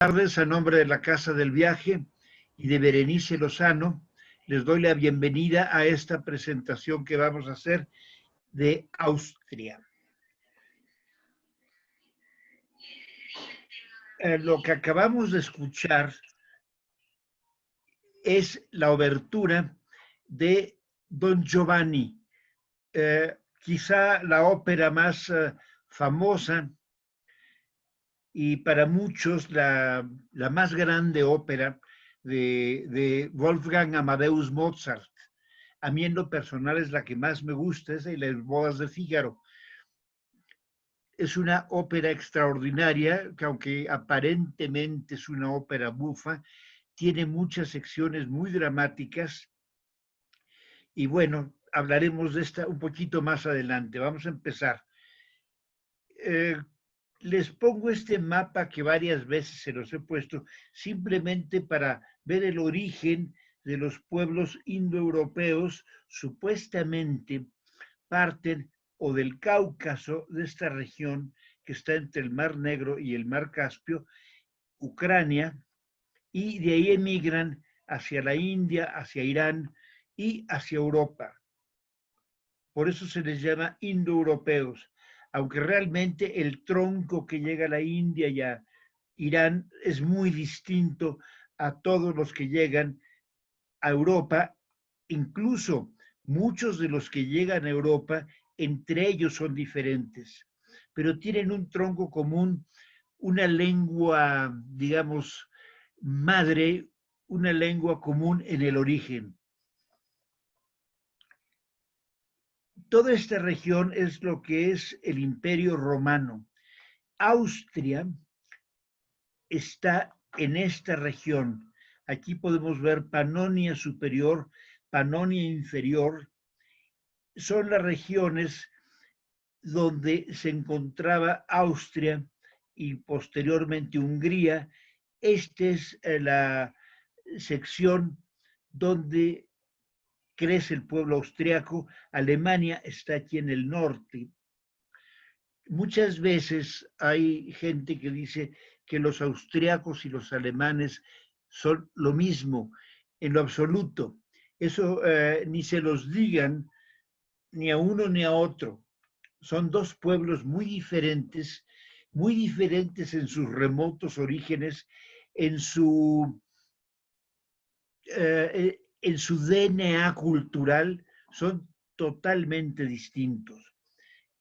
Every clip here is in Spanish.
Tardes, a nombre de la Casa del Viaje y de Berenice Lozano, les doy la bienvenida a esta presentación que vamos a hacer de Austria. Lo que acabamos de escuchar es la obertura de Don Giovanni, quizá la ópera más famosa y para muchos la más grande ópera de Wolfgang Amadeus Mozart. A mí en lo personal es la que más me gusta, es Las bodas de Fígaro. Es una ópera extraordinaria, que aunque aparentemente es una ópera bufa, tiene muchas secciones muy dramáticas. Y bueno, hablaremos de esta un poquito más adelante. Vamos a empezar. Les pongo este mapa que varias veces se los he puesto, simplemente para ver el origen de los pueblos indoeuropeos. Supuestamente parten o del Cáucaso, de esta región que está entre el Mar Negro y el Mar Caspio, Ucrania, y de ahí emigran hacia la India, hacia Irán y hacia Europa. Por eso se les llama indoeuropeos, aunque realmente el tronco que llega a la India y a Irán es muy distinto a todos los que llegan a Europa. Incluso muchos de los que llegan a Europa, entre ellos son diferentes, pero tienen un tronco común, una lengua, digamos, madre, una lengua común en el origen. Toda esta región es lo que es el Imperio Romano. Austria está en esta región. Aquí podemos ver Panonia Superior, Panonia Inferior. Son las regiones donde se encontraba Austria y posteriormente Hungría. Esta es la sección donde crece el pueblo austriaco. Alemania está aquí en el norte. Muchas veces hay gente que dice que los austriacos y los alemanes son lo mismo. En lo absoluto. Eso ni se los digan ni a uno ni a otro. Son dos pueblos muy diferentes en sus remotos orígenes, en su DNA cultural, son totalmente distintos.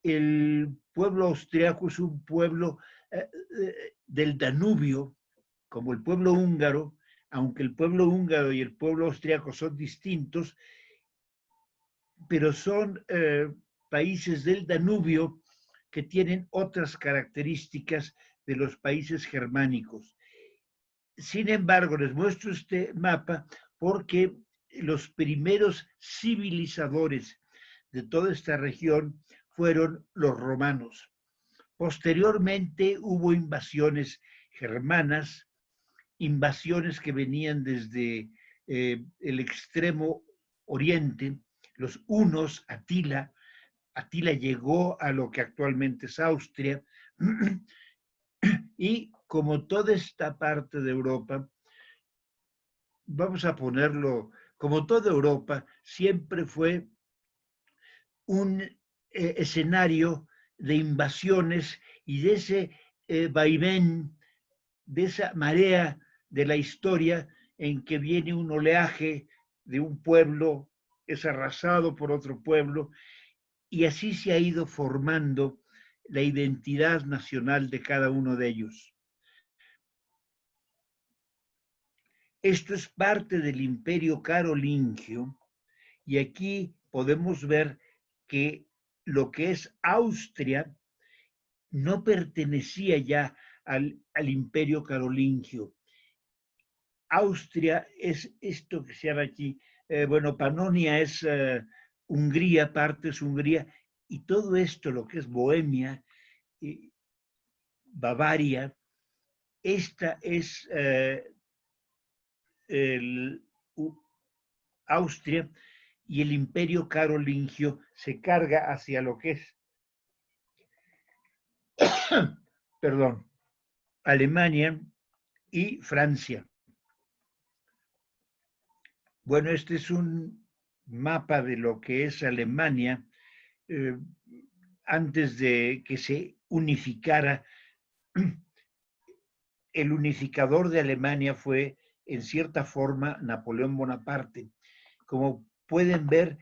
El pueblo austriaco es un pueblo del Danubio, como el pueblo húngaro, aunque el pueblo húngaro y el pueblo austriaco son distintos, pero son países del Danubio que tienen otras características de los países germánicos. Sin embargo, les muestro este mapa porque los primeros civilizadores de toda esta región fueron los romanos. Posteriormente hubo invasiones germanas, invasiones que venían desde el extremo oriente, los hunos, Atila. Atila llegó a lo que actualmente es Austria, y como toda esta parte de Europa, vamos a ponerlo, como toda Europa, siempre fue un escenario de invasiones y de ese vaivén, de esa marea de la historia en que viene un oleaje de un pueblo, es arrasado por otro pueblo, y así se ha ido formando la identidad nacional de cada uno de ellos. Esto es parte del Imperio Carolingio, y aquí podemos ver que lo que es Austria no pertenecía ya al Imperio Carolingio. Austria es esto que se llama aquí, bueno, Panonia es Hungría, parte es Hungría, y todo esto, lo que es Bohemia, Bavaria, esta es Austria, y el Imperio Carolingio se carga hacia lo que es, perdón, Alemania, y Francia. Bueno, este es un mapa de lo que es Alemania antes de que se unificara. El unificador de Alemania fue, en cierta forma, Napoleón Bonaparte. Como pueden ver,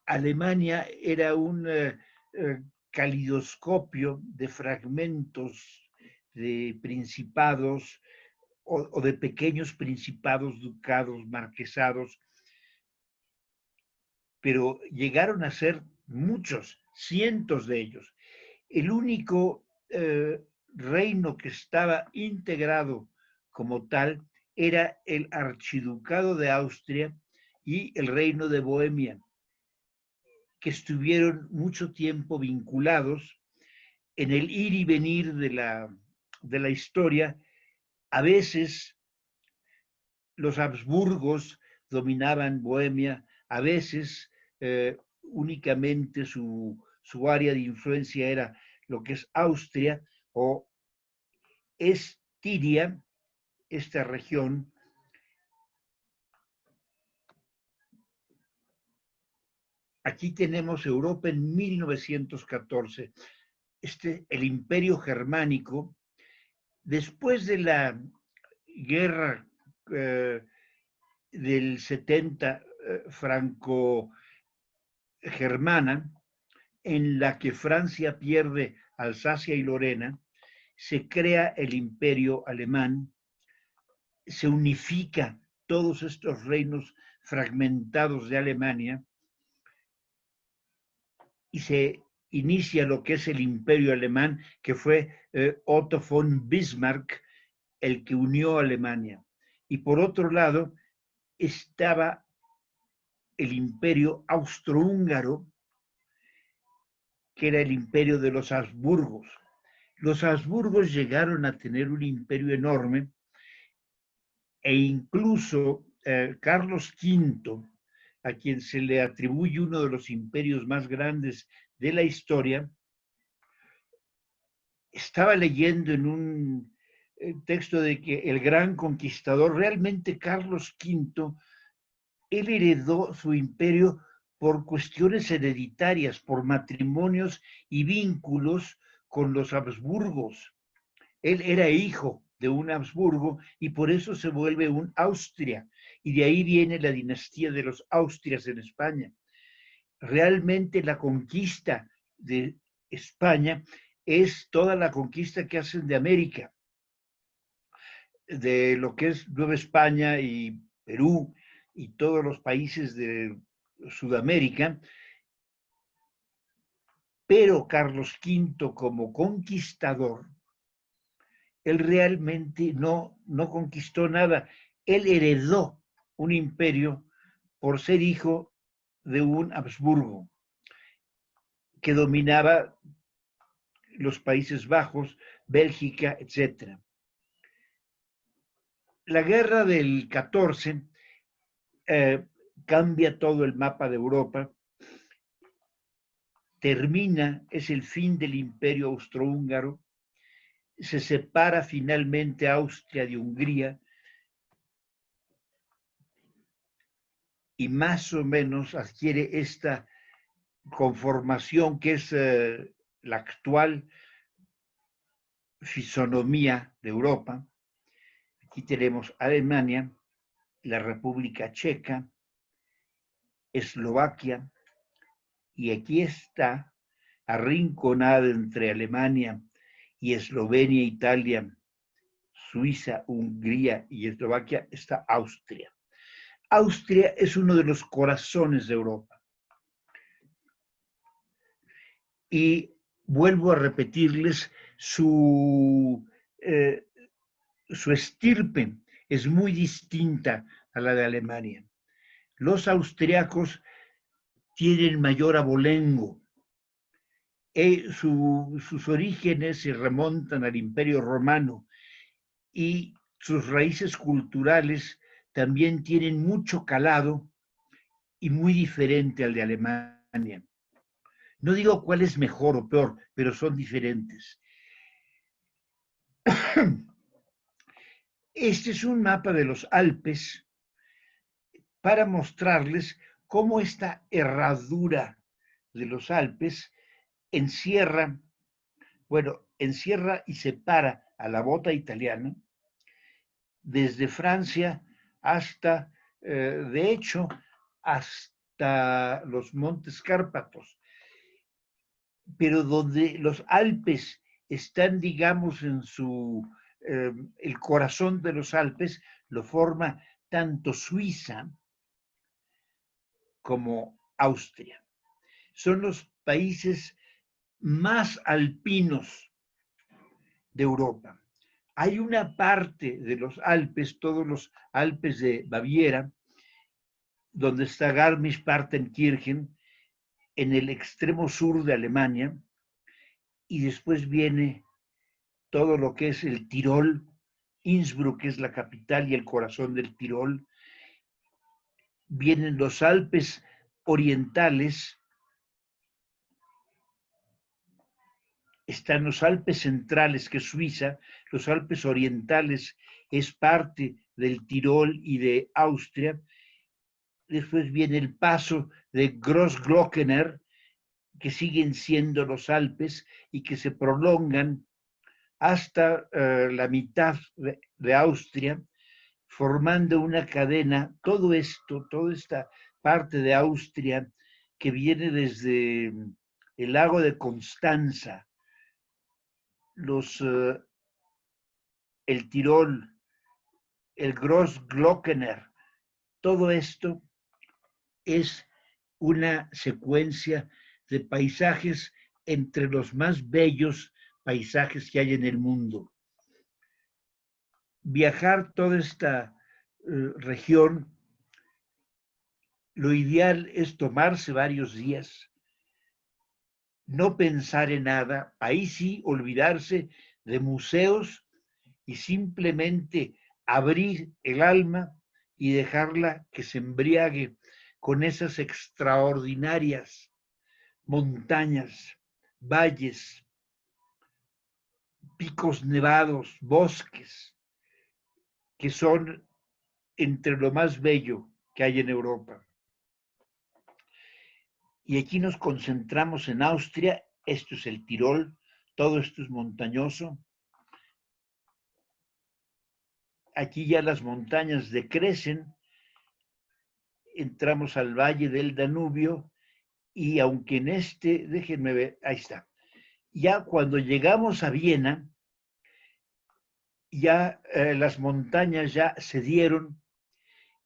Alemania era un calidoscopio de fragmentos de principados o de pequeños principados, ducados, marquesados, pero llegaron a ser muchos, cientos de ellos. El único reino que estaba integrado como tal era el Archiducado de Austria y el Reino de Bohemia, que estuvieron mucho tiempo vinculados en el ir y venir de la historia. A veces los Habsburgos dominaban Bohemia, a veces únicamente su área de influencia era lo que es Austria o Estiria, esta región. Aquí tenemos Europa en 1914. El imperio germánico, después de la guerra del 70 franco-germana, en la que Francia pierde Alsacia y Lorena, se crea el imperio alemán, se unifica todos estos reinos fragmentados de Alemania y se inicia lo que es el imperio alemán, que fue Otto von Bismarck el que unió a Alemania. Y por otro lado estaba el imperio austrohúngaro, que era el imperio de los Habsburgos. Los Habsburgos llegaron a tener un imperio enorme e incluso Carlos V, a quien se le atribuye uno de los imperios más grandes de la historia, estaba leyendo en un texto de que el gran conquistador, realmente Carlos V, él heredó su imperio por cuestiones hereditarias, por matrimonios y vínculos con los Habsburgos. Él era hijo de un Habsburgo y por eso se vuelve un Austria. Y de ahí viene la dinastía de los Austrias en España. Realmente la conquista de España es toda la conquista que hacen de América, de lo que es Nueva España y Perú y todos los países de Sudamérica. Pero Carlos V, como conquistador, él realmente no conquistó nada. Él heredó un imperio por ser hijo de un Habsburgo que dominaba los Países Bajos, Bélgica, etc. La guerra del 14 cambia todo el mapa de Europa, termina, es el fin del imperio austrohúngaro, se separa finalmente Austria de Hungría y más o menos adquiere esta conformación que es la actual fisonomía de Europa. Aquí tenemos Alemania, la República Checa, Eslovaquia, y aquí está, arrinconada entre Alemania y Eslovenia, Italia, Suiza, Hungría y Eslovaquia, está Austria. Austria es uno de los corazones de Europa. Y vuelvo a repetirles, su estirpe es muy distinta a la de Alemania. Los austriacos tienen mayor abolengo. Sus orígenes se remontan al Imperio Romano y sus raíces culturales también tienen mucho calado y muy diferente al de Alemania. No digo cuál es mejor o peor, pero son diferentes. Este es un mapa de los Alpes para mostrarles cómo esta herradura de los Alpes encierra, bueno, encierra y separa a la bota italiana desde Francia hasta, de hecho, hasta los Montes Cárpatos, pero donde los Alpes están, digamos, en su, el corazón de los Alpes, lo forma tanto Suiza como Austria. Son los países más alpinos de Europa. Hay una parte de los Alpes, todos los Alpes de Baviera, donde está Garmisch-Partenkirchen, en el extremo sur de Alemania, y después viene todo lo que es el Tirol, Innsbruck, que es la capital y el corazón del Tirol. Vienen los Alpes orientales, están los Alpes centrales, que es Suiza, los Alpes orientales es parte del Tirol y de Austria. Después viene el paso de Großglockner, que siguen siendo los Alpes y que se prolongan hasta la mitad de Austria, formando una cadena, todo esto, toda esta parte de Austria que viene desde el lago de Constanza, el Tirol, el Großglockner, todo esto es una secuencia de paisajes entre los más bellos paisajes que hay en el mundo. Viajar toda esta región, lo ideal es tomarse varios días, no pensar en nada, ahí sí olvidarse de museos y simplemente abrir el alma y dejarla que se embriague con esas extraordinarias montañas, valles, picos nevados, bosques, que son entre lo más bello que hay en Europa. Y aquí nos concentramos en Austria, esto es el Tirol, todo esto es montañoso. Aquí ya las montañas decrecen, entramos al valle del Danubio y aunque en este, déjenme ver, ahí está, ya cuando llegamos a Viena, ya las montañas ya se dieron,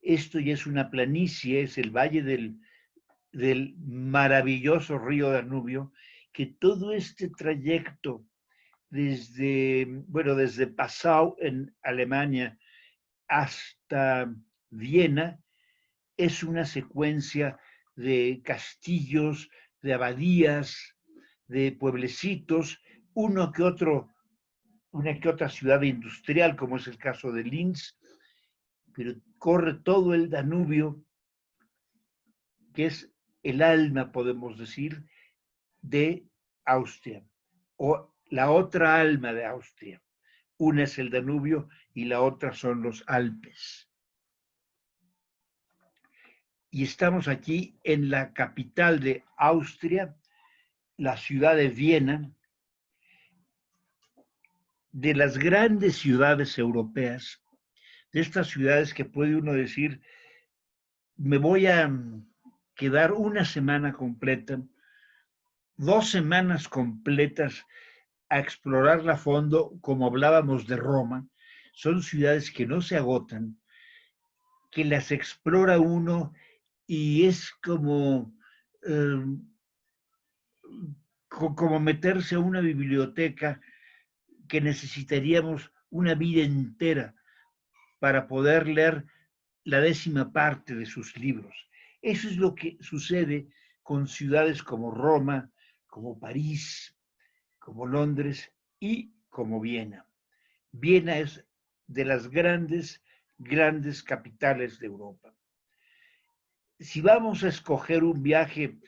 esto ya es una planicie, es el valle del maravilloso río Danubio, que todo este trayecto desde Passau en Alemania hasta Viena es una secuencia de castillos, de abadías, de pueblecitos, una que otra ciudad industrial, como es el caso de Linz, pero corre todo el Danubio, que es el alma, podemos decir, de Austria, o la otra alma de Austria. Una es el Danubio y la otra son los Alpes. Y estamos aquí en la capital de Austria, la ciudad de Viena, de las grandes ciudades europeas, de estas ciudades que puede uno decir, me voy a quedar una semana completa, 2 semanas completas a explorarla a fondo, como hablábamos de Roma. Son ciudades que no se agotan, que las explora uno y es como meterse a una biblioteca que necesitaríamos una vida entera para poder leer la 10ª parte de sus libros. Eso es lo que sucede con ciudades como Roma, como París, como Londres y como Viena. Viena es de las grandes capitales de Europa. Si vamos a escoger un viaje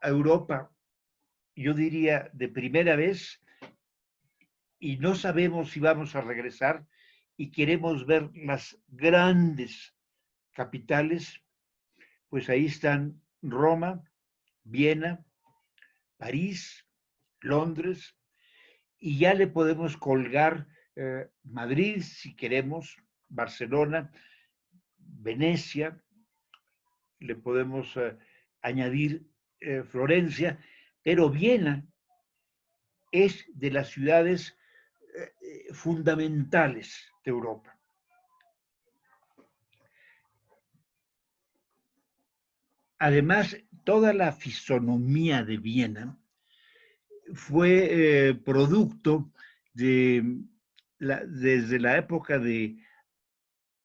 a Europa, yo diría de primera vez, y no sabemos si vamos a regresar, y queremos ver las grandes capitales, pues ahí están Roma, Viena, París, Londres, y ya le podemos colgar Madrid, si queremos, Barcelona, Venecia, le podemos añadir Florencia, pero Viena es de las ciudades fundamentales de Europa. Además, toda la fisonomía de Viena fue producto desde la época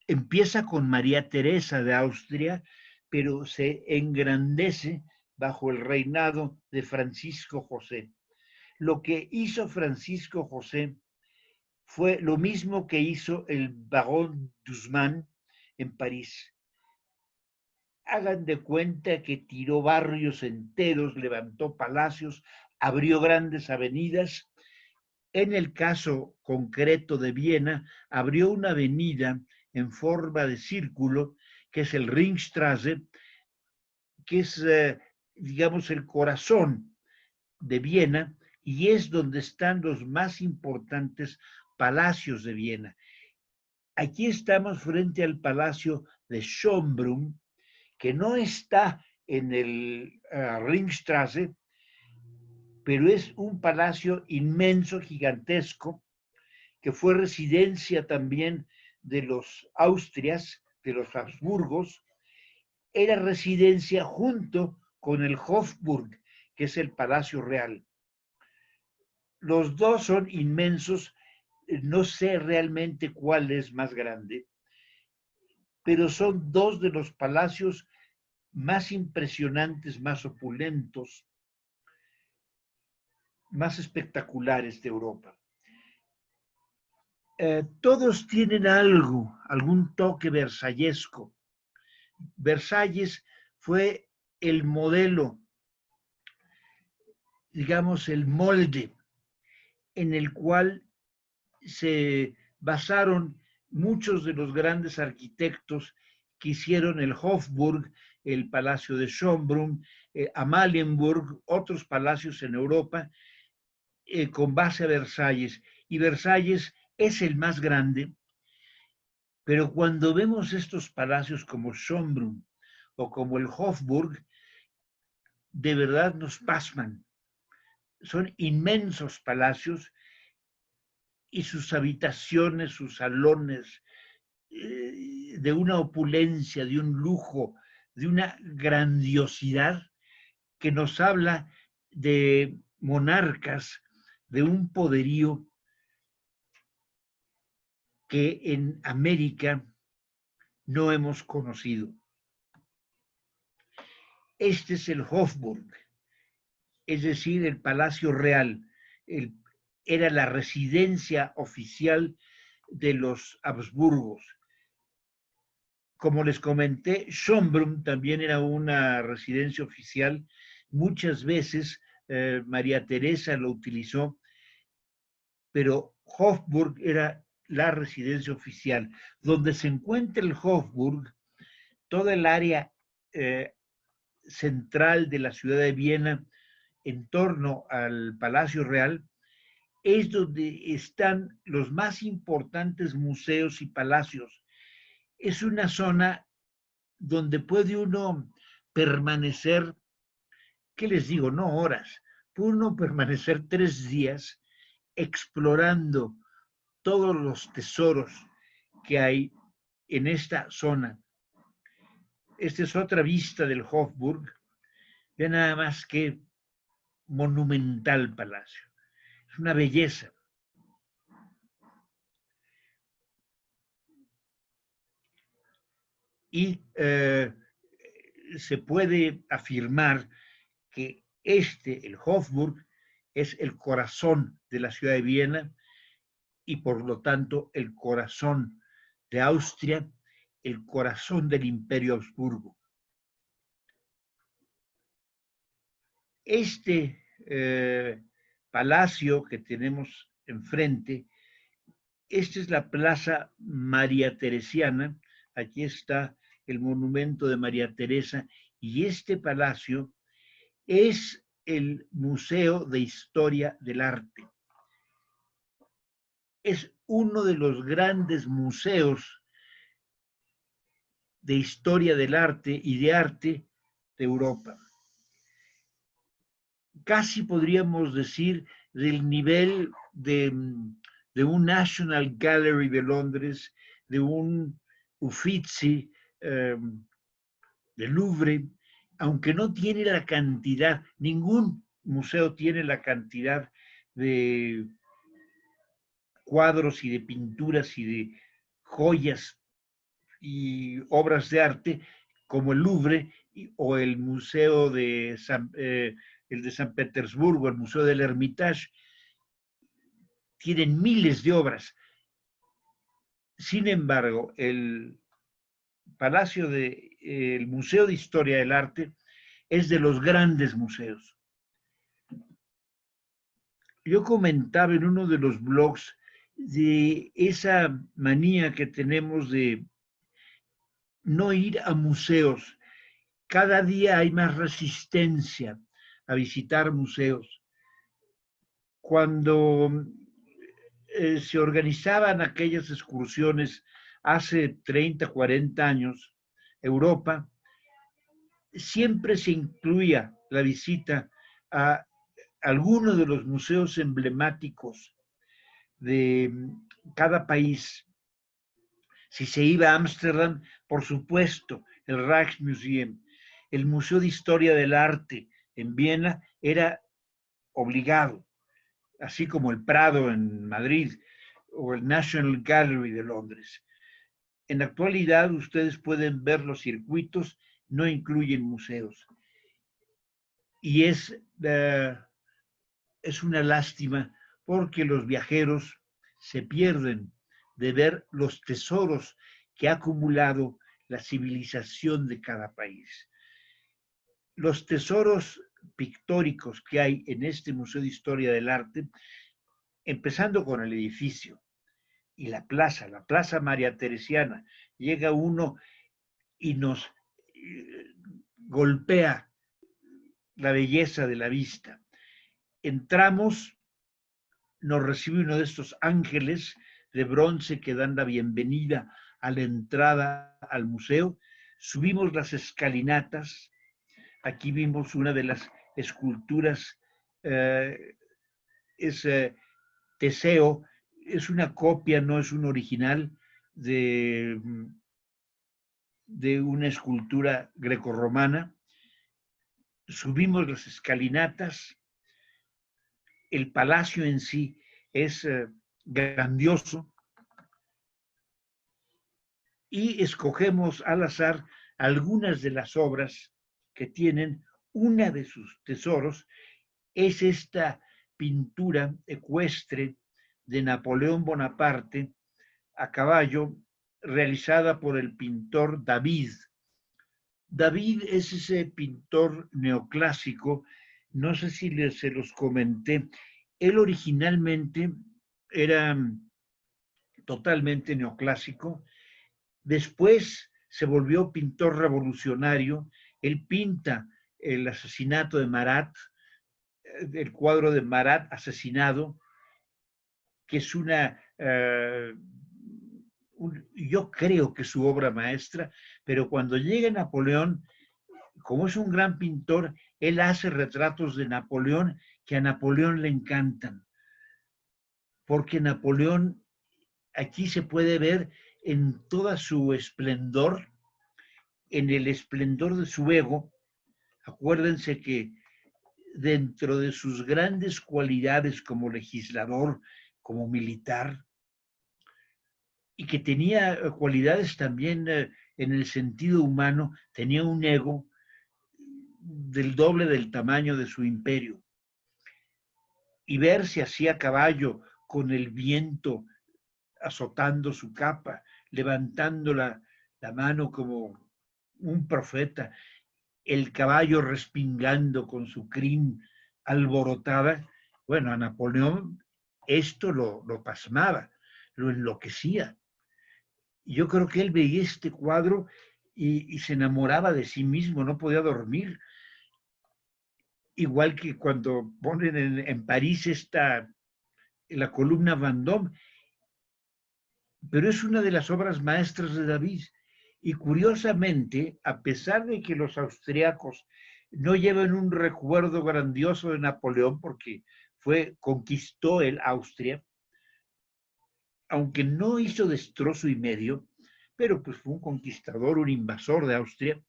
empieza con María Teresa de Austria, pero se engrandece bajo el reinado de Francisco José. Lo que hizo Francisco José fue lo mismo que hizo el barón d'Haussmann en París. Hagan de cuenta que tiró barrios enteros, levantó palacios, abrió grandes avenidas. En el caso concreto de Viena, abrió una avenida en forma de círculo, que es el Ringstraße, que es, digamos, el corazón de Viena y es donde están los más importantes palacios de Viena. Aquí estamos frente al palacio de Schönbrunn, que no está en el Ringstraße, pero es un palacio inmenso, gigantesco, que fue residencia también de los Austrias, de los Habsburgos, era residencia junto con el Hofburg, que es el Palacio Real. Los dos son inmensos, no sé realmente cuál es más grande, pero son dos de los palacios más impresionantes, más opulentos, más espectaculares de Europa. Todos tienen algo, algún toque versallesco. Versalles fue el modelo, digamos, el molde en el cual se basaron muchos de los grandes arquitectos que hicieron el Hofburg, el Palacio de Schönbrunn, Amalienburg, otros palacios en Europa, con base a Versalles. Y Versalles es el más grande, pero cuando vemos estos palacios como Schönbrunn o como el Hofburg, de verdad nos pasman. Son inmensos palacios y sus habitaciones, sus salones, de una opulencia, de un lujo, de una grandiosidad que nos habla de monarcas, de un poderío que en América no hemos conocido. Este es el Hofburg, es decir, el Palacio Real. Era la residencia oficial de los Habsburgos. Como les comenté, Schönbrunn también era una residencia oficial. Muchas veces María Teresa lo utilizó, pero Hofburg era la residencia oficial. Donde se encuentra el Hofburg, toda el área central de la ciudad de Viena, en torno al Palacio Real, es donde están los más importantes museos y palacios. Es una zona donde puede uno permanecer, ¿qué les digo? No horas, puede uno permanecer 3 días explorando todos los tesoros que hay en esta zona. Esta es otra vista del Hofburg. Vean nada más que monumental palacio. Es una belleza. Y se puede afirmar que el Hofburg, es el corazón de la ciudad de Viena y por lo tanto el corazón de Austria, el corazón del Imperio Habsburgo. Este palacio que tenemos enfrente Esta es la Plaza María Teresiana. Aquí está el monumento de María Teresa y este palacio es el Museo de Historia del Arte. Es uno de los grandes museos de historia del arte y de arte de Europa. Casi podríamos decir del nivel de un National Gallery de Londres, de un Uffizi, del Louvre, aunque no tiene la cantidad, ningún museo tiene la cantidad de cuadros y de pinturas y de joyas y obras de arte como el Louvre o el Museo de el de San Petersburgo, el Museo del Hermitage, tienen miles de obras. Sin embargo, el Palacio el Museo de Historia del Arte es de los grandes museos. Yo comentaba en uno de los blogs de esa manía que tenemos de no ir a museos. Cada día hay más resistencia a visitar museos. Cuando se organizaban aquellas excursiones hace 30, 40 años, Europa, siempre se incluía la visita a algunos de los museos emblemáticos de cada país. Si se iba a Ámsterdam, por supuesto, el Rijksmuseum, el Museo de Historia del Arte en Viena era obligado, así como el Prado en Madrid o el National Gallery de Londres. En la actualidad, ustedes pueden ver los circuitos, no incluyen museos. Y es una lástima porque los viajeros se pierden de ver los tesoros que ha acumulado la civilización de cada país. Los tesoros pictóricos que hay en este Museo de Historia del Arte, empezando con el edificio y la Plaza María Teresiana, llega uno y nos golpea la belleza de la vista. Entramos, nos recibe uno de estos ángeles de bronce que dan la bienvenida a la entrada al museo. Subimos las escalinatas. Aquí vimos una de las esculturas, es Teseo, es una copia, no es un original de una escultura grecorromana. Subimos las escalinatas. El palacio en sí es grandioso y escogemos al azar algunas de las obras que tienen. Una de sus tesoros es esta pintura ecuestre de Napoleón Bonaparte a caballo, realizada por el pintor David. David es ese pintor neoclásico, no sé si se los comenté, él originalmente era totalmente neoclásico, después se volvió pintor revolucionario, él pinta el asesinato de Marat, el cuadro de Marat asesinado, que es yo creo que es su obra maestra, pero cuando llega Napoleón, como es un gran pintor, él hace retratos de Napoleón que a Napoleón le encantan, porque Napoleón aquí se puede ver en toda su esplendor, en el esplendor de su ego. Acuérdense que dentro de sus grandes cualidades como legislador, como militar, y que tenía cualidades también en el sentido humano, tenía un ego del doble del tamaño de su imperio. Y verse así a caballo con el viento azotando su capa, levantando la mano como un profeta, el caballo respingando con su crin alborotada, bueno, a Napoleón esto lo pasmaba. lo enloquecía. Yo creo que él veía este cuadro y se enamoraba de sí mismo, no podía dormir. Igual que cuando ponen en París la columna Vendôme, pero es una de las obras maestras de David. Y curiosamente, a pesar de que los austriacos no llevan un recuerdo grandioso de Napoleón, porque conquistó el Austria, aunque no hizo destrozo y medio, pero pues fue un conquistador, un invasor de Austria,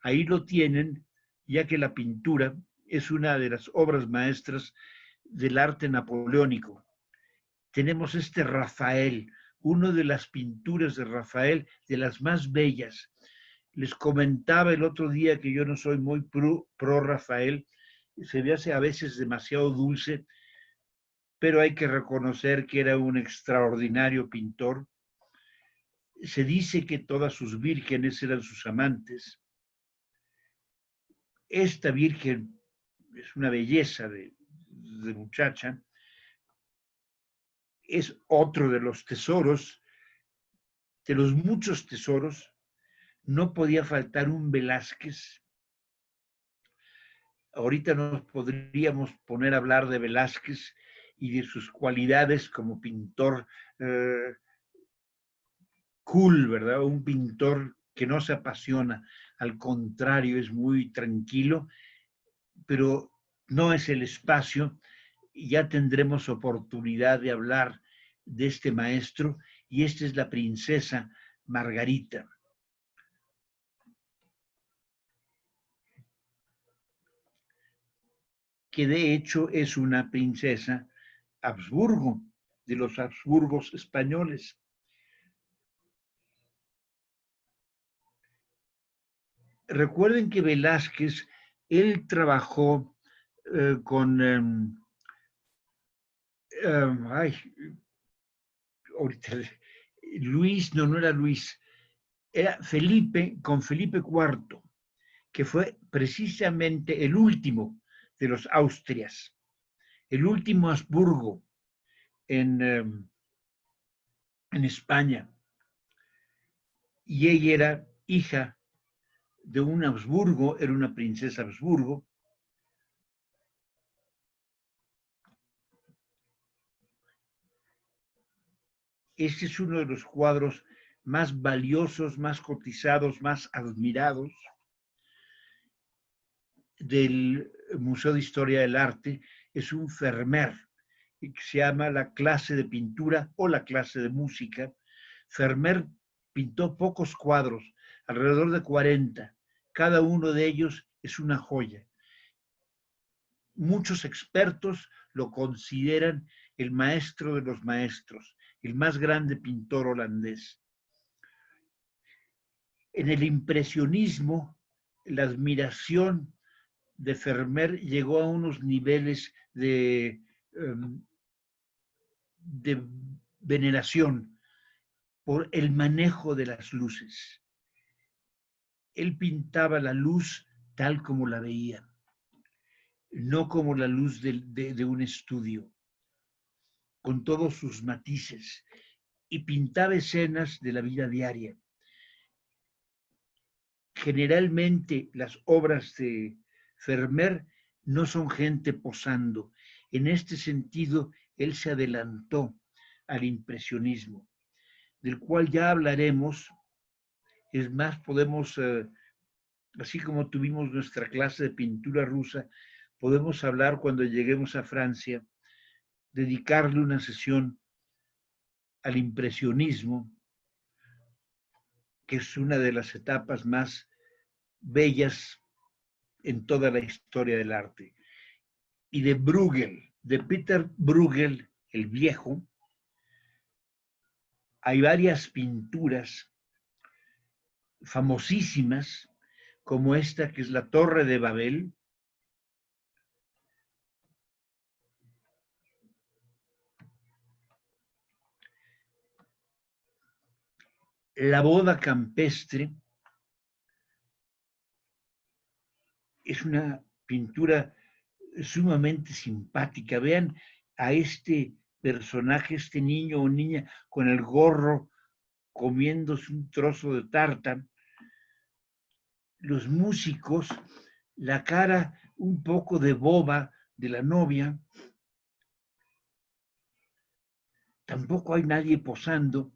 ahí lo tienen, ya que la pintura es una de las obras maestras del arte napoleónico. Tenemos este Rafael, una de las pinturas de Rafael, de las más bellas. Les comentaba el otro día que yo no soy muy pro Rafael, se me hace a veces demasiado dulce, pero hay que reconocer que era un extraordinario pintor. Se dice que todas sus vírgenes eran sus amantes. Esta virgen es una belleza de muchacha, es otro de los tesoros, de los muchos tesoros. No podía faltar un Velázquez. Ahorita nos podríamos poner a hablar de Velázquez y de sus cualidades como pintor cool, ¿verdad? Un pintor que no se apasiona, al contrario, es muy tranquilo, pero no es el espacio. Ya tendremos oportunidad de hablar de este maestro, y esta es la princesa Margarita. Que de hecho es una princesa Habsburgo, de los Habsburgos españoles. Recuerden que Velázquez, él trabajó con, ay, ahorita, Luis, no era Luis, era Felipe, con Felipe IV, que fue precisamente el último de los Austrias, el último Habsburgo en España. Y ella era hija de un Habsburgo, era una princesa Habsburgo. Este es uno de los cuadros más valiosos, más cotizados, más admirados del Museo de Historia del Arte. Es un Vermeer, que se llama la clase de pintura o la clase de música. Vermeer pintó pocos cuadros, alrededor de 40. Cada uno de ellos es una joya. Muchos expertos lo consideran el maestro de los maestros, el más grande pintor holandés. En el impresionismo, la admiración de Vermeer llegó a unos niveles de veneración por el manejo de las luces. Él pintaba la luz tal como la veía, no como la luz de un estudio, con todos sus matices, y pintaba escenas de la vida diaria. Generalmente las obras de Vermeer no son gente posando. En este sentido, él se adelantó al impresionismo, del cual ya hablaremos. Es más, podemos, así como tuvimos nuestra clase de pintura rusa, podemos hablar cuando lleguemos a Francia, dedicarle una sesión al impresionismo, que es una de las etapas más bellas en toda la historia del arte. Y de Bruegel, de Peter Bruegel, el viejo, hay varias pinturas famosísimas, como esta que es la Torre de Babel. La boda campestre es una pintura sumamente simpática. Vean a este personaje, este niño o niña con el gorro comiéndose un trozo de tarta, los músicos, la cara un poco de boba de la novia, tampoco hay nadie posando.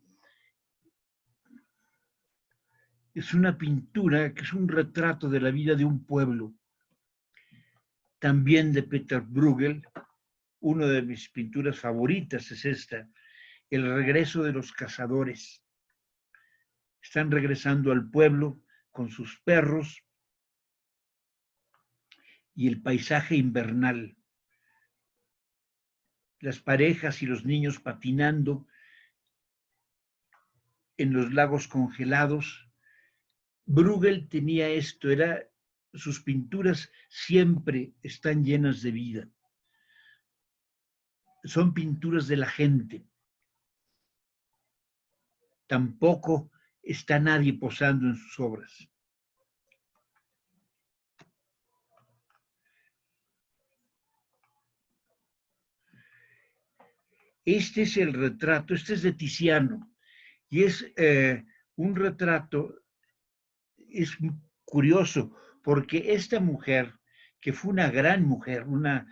Es una pintura que es un retrato de la vida de un pueblo, también de Peter Bruegel. Una de mis pinturas favoritas es esta, El regreso de los cazadores. Están regresando al pueblo con sus perros y el paisaje invernal. Las parejas y los niños patinando en los lagos congelados. Bruegel tenía esto, sus pinturas siempre están llenas de vida. Son pinturas de la gente. Tampoco está nadie posando en sus obras. Este es el retrato, este es de Tiziano, y es un retrato, es curioso, porque esta mujer, que fue una gran mujer, una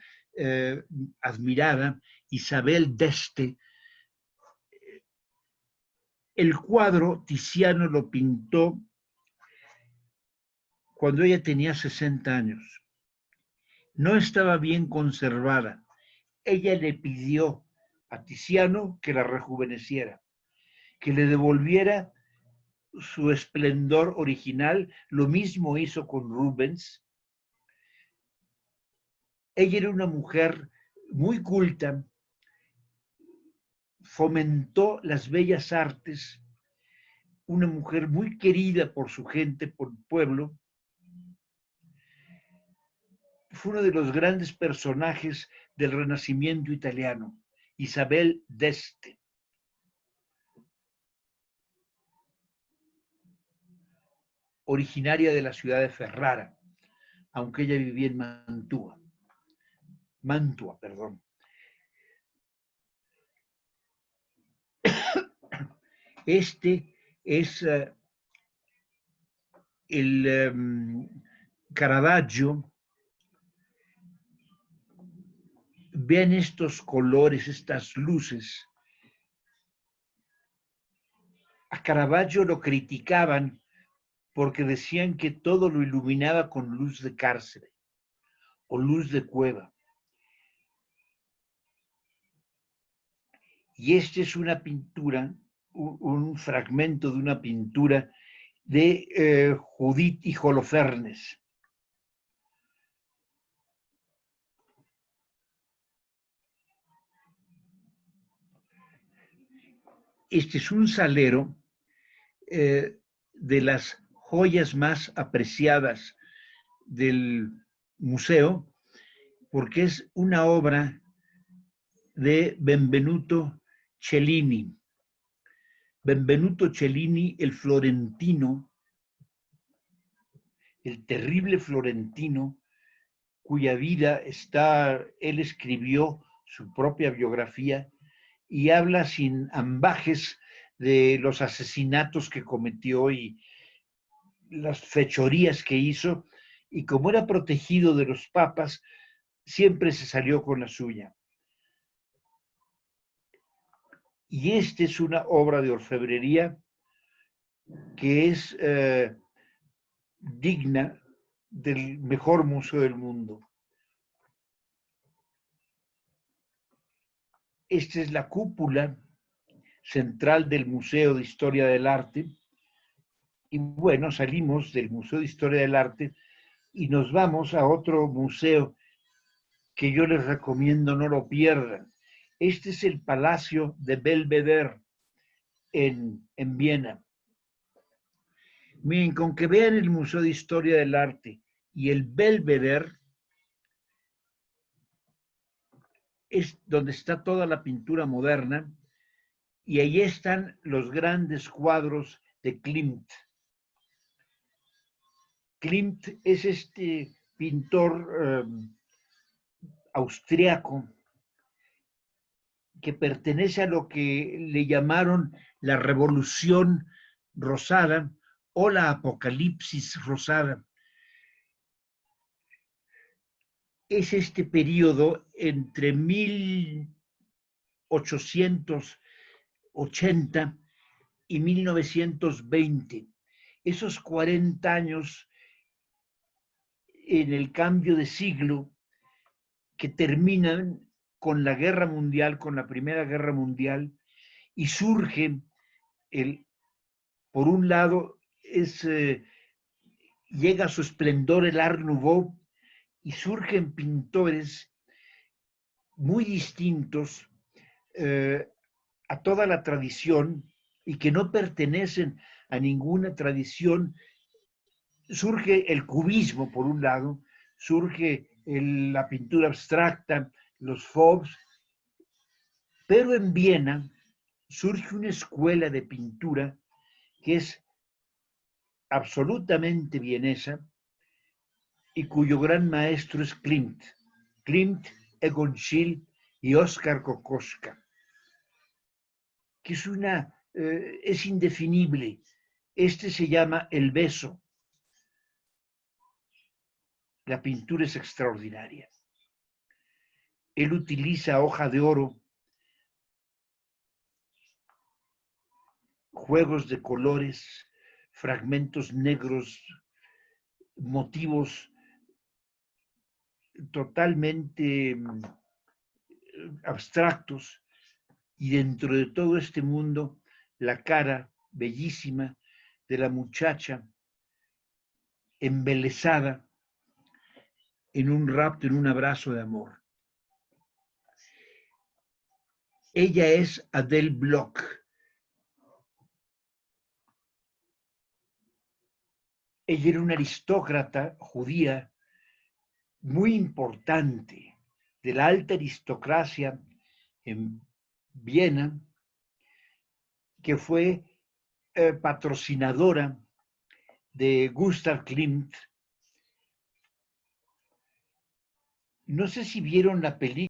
admirada, Isabel d'Este, el cuadro Tiziano lo pintó cuando ella tenía 60 años. No estaba bien conservada. Ella le pidió a Tiziano que la rejuveneciera, que le devolviera su esplendor original. Lo mismo hizo con Rubens. Ella era una mujer muy culta, fomentó las bellas artes, una mujer muy querida por su gente, por el pueblo. Fue uno de los grandes personajes del Renacimiento italiano, Isabel d'Este. Originaria de la ciudad de Ferrara, aunque ella vivía en Mantua, perdón. Este es el Caravaggio. Vean estos colores, estas luces. A Caravaggio lo criticaban porque decían que todo lo iluminaba con luz de cárcel o luz de cueva. Y este es una pintura, un fragmento de una pintura de Judith y Holofernes. Este es un salero de las joyas más apreciadas del museo, porque es una obra de Benvenuto Cellini. Benvenuto Cellini, el florentino, el terrible florentino, cuya vida él escribió su propia biografía y habla sin ambajes de los asesinatos que cometió y las fechorías que hizo, y como era protegido de los papas, siempre se salió con la suya. Y esta es una obra de orfebrería que es digna del mejor museo del mundo. Esta es la cúpula central del Museo de Historia del Arte. Y bueno, salimos del Museo de Historia del Arte y nos vamos a otro museo que yo les recomiendo no lo pierdan. Este es el Palacio de Belvedere en Viena. Miren, con que vean el Museo de Historia del Arte y el Belvedere, es donde está toda la pintura moderna, y ahí están los grandes cuadros de Klimt. Klimt es este pintor austriaco que pertenece a lo que le llamaron la Revolución Rosada o la Apocalipsis Rosada. Es este periodo entre 1880 y 1920, esos 40 años en el cambio de siglo que terminan con la guerra mundial, con la Primera Guerra Mundial, y surge, por un lado, llega a su esplendor el Art Nouveau y surgen pintores muy distintos a toda la tradición y que no pertenecen a ninguna tradición. Surge el cubismo, por un lado, surge la pintura abstracta, los Fauves, pero en Viena surge una escuela de pintura que es absolutamente vienesa y cuyo gran maestro es Klimt. Klimt, Egon Schiele y Oskar Kokoschka, que es indefinible. Este se llama El Beso. La pintura es extraordinaria. Él utiliza hoja de oro, juegos de colores, fragmentos negros, motivos totalmente abstractos, y dentro de todo este mundo, la cara bellísima de la muchacha embelesada en un rapto, en un abrazo de amor. Ella es Adele Bloch. Ella era una aristócrata judía muy importante, de la alta aristocracia en Viena, que fue patrocinadora de Gustav Klimt. No sé si vieron la película